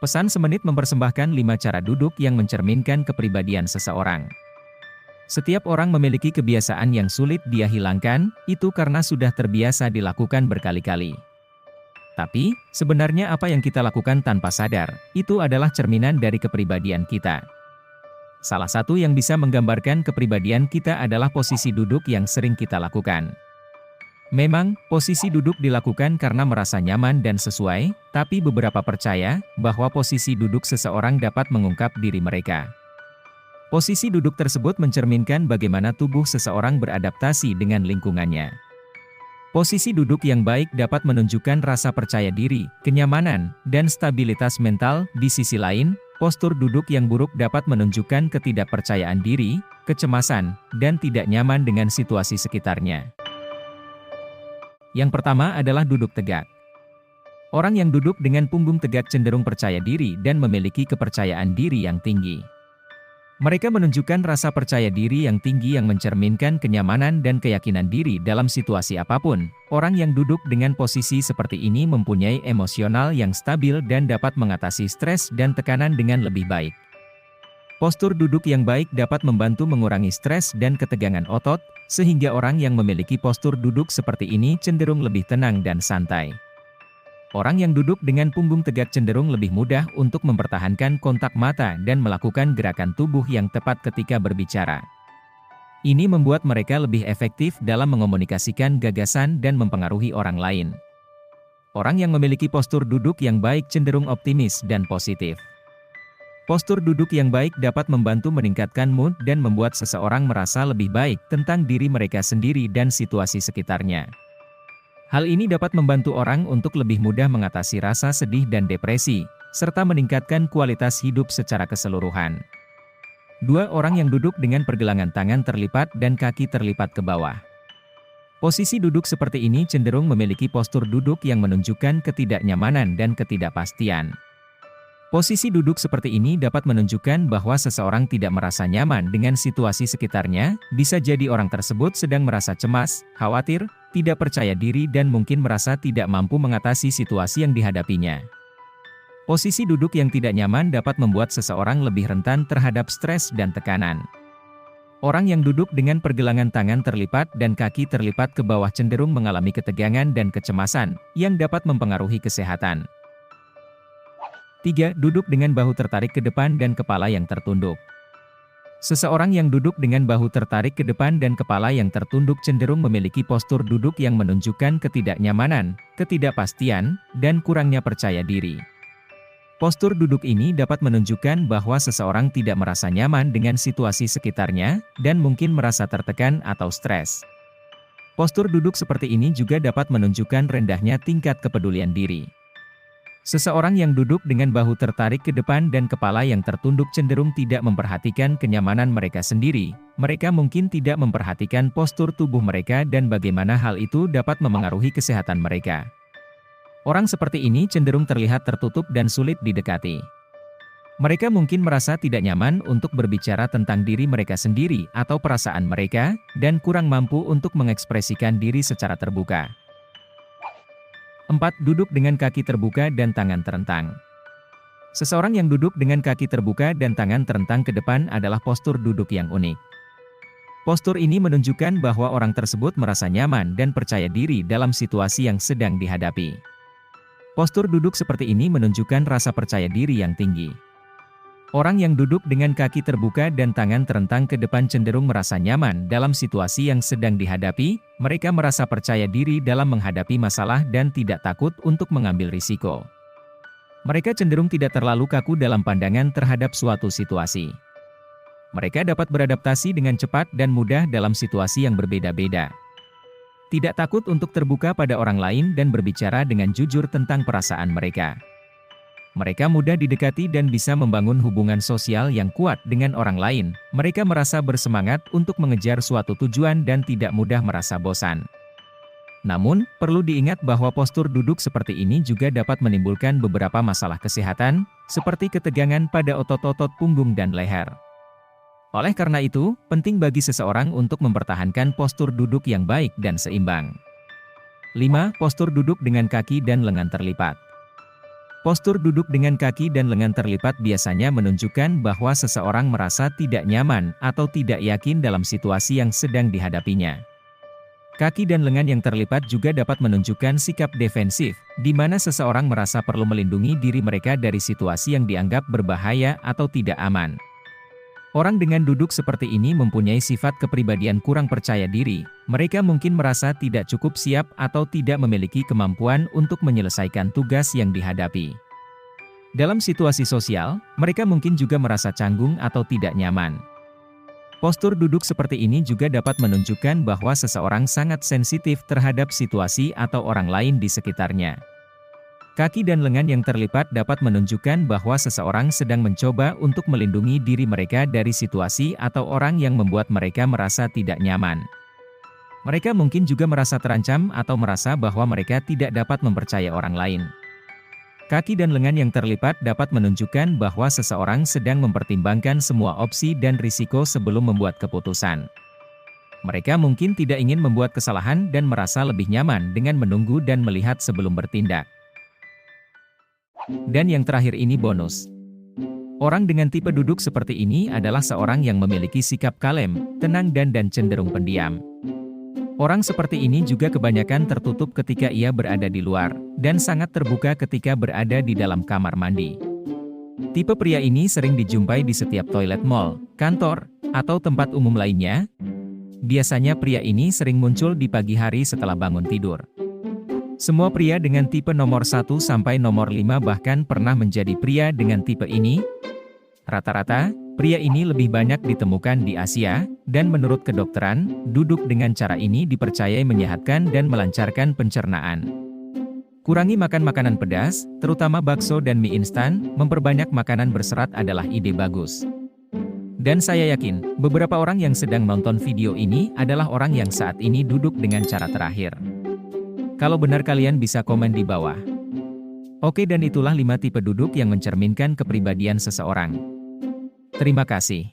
Pesan semenit mempersembahkan 5 cara duduk yang mencerminkan kepribadian seseorang. Setiap orang memiliki kebiasaan yang sulit dia hilangkan, itu karena sudah terbiasa dilakukan berkali-kali. Tapi, sebenarnya apa yang kita lakukan tanpa sadar, itu adalah cerminan dari kepribadian kita. Salah satu yang bisa menggambarkan kepribadian kita adalah posisi duduk yang sering kita lakukan. Memang, posisi duduk dilakukan karena merasa nyaman dan sesuai, tapi beberapa percaya bahwa posisi duduk seseorang dapat mengungkap diri mereka. Posisi duduk tersebut mencerminkan bagaimana tubuh seseorang beradaptasi dengan lingkungannya. Posisi duduk yang baik dapat menunjukkan rasa percaya diri, kenyamanan, dan stabilitas mental. Di sisi lain, postur duduk yang buruk dapat menunjukkan ketidakpercayaan diri, kecemasan, dan tidak nyaman dengan situasi sekitarnya. Yang pertama adalah duduk tegak. Orang yang duduk dengan punggung tegak cenderung percaya diri dan memiliki kepercayaan diri yang tinggi. Mereka menunjukkan rasa percaya diri yang tinggi yang mencerminkan kenyamanan dan keyakinan diri dalam situasi apapun. Orang yang duduk dengan posisi seperti ini mempunyai emosional yang stabil dan dapat mengatasi stres dan tekanan dengan lebih baik. Postur duduk yang baik dapat membantu mengurangi stres dan ketegangan otot, sehingga orang yang memiliki postur duduk seperti ini cenderung lebih tenang dan santai. Orang yang duduk dengan punggung tegak cenderung lebih mudah untuk mempertahankan kontak mata dan melakukan gerakan tubuh yang tepat ketika berbicara. Ini membuat mereka lebih efektif dalam mengomunikasikan gagasan dan mempengaruhi orang lain. Orang yang memiliki postur duduk yang baik cenderung optimis dan positif. Postur duduk yang baik dapat membantu meningkatkan mood dan membuat seseorang merasa lebih baik tentang diri mereka sendiri dan situasi sekitarnya. Hal ini dapat membantu orang untuk lebih mudah mengatasi rasa sedih dan depresi, serta meningkatkan kualitas hidup secara keseluruhan. 2. Orang yang duduk dengan pergelangan tangan terlipat dan kaki terlipat ke bawah. Posisi duduk seperti ini cenderung memiliki postur duduk yang menunjukkan ketidaknyamanan dan ketidakpastian. Posisi duduk seperti ini dapat menunjukkan bahwa seseorang tidak merasa nyaman dengan situasi sekitarnya, bisa jadi orang tersebut sedang merasa cemas, khawatir, tidak percaya diri dan mungkin merasa tidak mampu mengatasi situasi yang dihadapinya. Posisi duduk yang tidak nyaman dapat membuat seseorang lebih rentan terhadap stres dan tekanan. Orang yang duduk dengan pergelangan tangan terlipat dan kaki terlipat ke bawah cenderung mengalami ketegangan dan kecemasan, yang dapat mempengaruhi kesehatan. 3. Duduk dengan bahu tertarik ke depan dan kepala yang tertunduk. Seseorang yang duduk dengan bahu tertarik ke depan dan kepala yang tertunduk cenderung memiliki postur duduk yang menunjukkan ketidaknyamanan, ketidakpastian, dan kurangnya percaya diri. Postur duduk ini dapat menunjukkan bahwa seseorang tidak merasa nyaman dengan situasi sekitarnya, dan mungkin merasa tertekan atau stres. Postur duduk seperti ini juga dapat menunjukkan rendahnya tingkat kepedulian diri. Seseorang yang duduk dengan bahu tertarik ke depan dan kepala yang tertunduk cenderung tidak memperhatikan kenyamanan mereka sendiri. Mereka mungkin tidak memperhatikan postur tubuh mereka dan bagaimana hal itu dapat memengaruhi kesehatan mereka. Orang seperti ini cenderung terlihat tertutup dan sulit didekati. Mereka mungkin merasa tidak nyaman untuk berbicara tentang diri mereka sendiri atau perasaan mereka, dan kurang mampu untuk mengekspresikan diri secara terbuka. 4. Duduk dengan kaki terbuka dan tangan terentang. Seseorang yang duduk dengan kaki terbuka dan tangan terentang ke depan adalah postur duduk yang unik. Postur ini menunjukkan bahwa orang tersebut merasa nyaman dan percaya diri dalam situasi yang sedang dihadapi. Postur duduk seperti ini menunjukkan rasa percaya diri yang tinggi. Orang yang duduk dengan kaki terbuka dan tangan terentang ke depan cenderung merasa nyaman dalam situasi yang sedang dihadapi. Mereka merasa percaya diri dalam menghadapi masalah dan tidak takut untuk mengambil risiko. Mereka cenderung tidak terlalu kaku dalam pandangan terhadap suatu situasi. Mereka dapat beradaptasi dengan cepat dan mudah dalam situasi yang berbeda-beda. Tidak takut untuk terbuka pada orang lain dan berbicara dengan jujur tentang perasaan mereka. Mereka mudah didekati dan bisa membangun hubungan sosial yang kuat dengan orang lain. Mereka merasa bersemangat untuk mengejar suatu tujuan dan tidak mudah merasa bosan. Namun, perlu diingat bahwa postur duduk seperti ini juga dapat menimbulkan beberapa masalah kesehatan, seperti ketegangan pada otot-otot punggung dan leher. Oleh karena itu, penting bagi seseorang untuk mempertahankan postur duduk yang baik dan seimbang. 5. Postur duduk dengan kaki dan lengan terlipat. Postur duduk dengan kaki dan lengan terlipat biasanya menunjukkan bahwa seseorang merasa tidak nyaman atau tidak yakin dalam situasi yang sedang dihadapinya. Kaki dan lengan yang terlipat juga dapat menunjukkan sikap defensif, di mana seseorang merasa perlu melindungi diri mereka dari situasi yang dianggap berbahaya atau tidak aman. Orang dengan duduk seperti ini mempunyai sifat kepribadian kurang percaya diri. Mereka mungkin merasa tidak cukup siap atau tidak memiliki kemampuan untuk menyelesaikan tugas yang dihadapi. Dalam situasi sosial, mereka mungkin juga merasa canggung atau tidak nyaman. Postur duduk seperti ini juga dapat menunjukkan bahwa seseorang sangat sensitif terhadap situasi atau orang lain di sekitarnya. Kaki dan lengan yang terlipat dapat menunjukkan bahwa seseorang sedang mencoba untuk melindungi diri mereka dari situasi atau orang yang membuat mereka merasa tidak nyaman. Mereka mungkin juga merasa terancam atau merasa bahwa mereka tidak dapat mempercayai orang lain. Kaki dan lengan yang terlipat dapat menunjukkan bahwa seseorang sedang mempertimbangkan semua opsi dan risiko sebelum membuat keputusan. Mereka mungkin tidak ingin membuat kesalahan dan merasa lebih nyaman dengan menunggu dan melihat sebelum bertindak. Dan yang terakhir ini bonus. Orang dengan tipe duduk seperti ini adalah seorang yang memiliki sikap kalem, tenang dan cenderung pendiam. Orang seperti ini juga kebanyakan tertutup ketika ia berada di luar, dan sangat terbuka ketika berada di dalam kamar mandi. Tipe pria ini sering dijumpai di setiap toilet mall, kantor, atau tempat umum lainnya. Biasanya pria ini sering muncul di pagi hari setelah bangun tidur. Semua pria dengan tipe nomor 1 sampai nomor 5 bahkan pernah menjadi pria dengan tipe ini. Rata-rata, pria ini lebih banyak ditemukan di Asia, dan menurut kedokteran, duduk dengan cara ini dipercayai menyehatkan dan melancarkan pencernaan. Kurangi makan makanan pedas, terutama bakso dan mie instan, memperbanyak makanan berserat adalah ide bagus. Dan saya yakin, beberapa orang yang sedang nonton video ini adalah orang yang saat ini duduk dengan cara terakhir. Kalau benar kalian bisa komen di bawah. Oke, dan itulah 5 tipe duduk yang mencerminkan kepribadian seseorang. Terima kasih.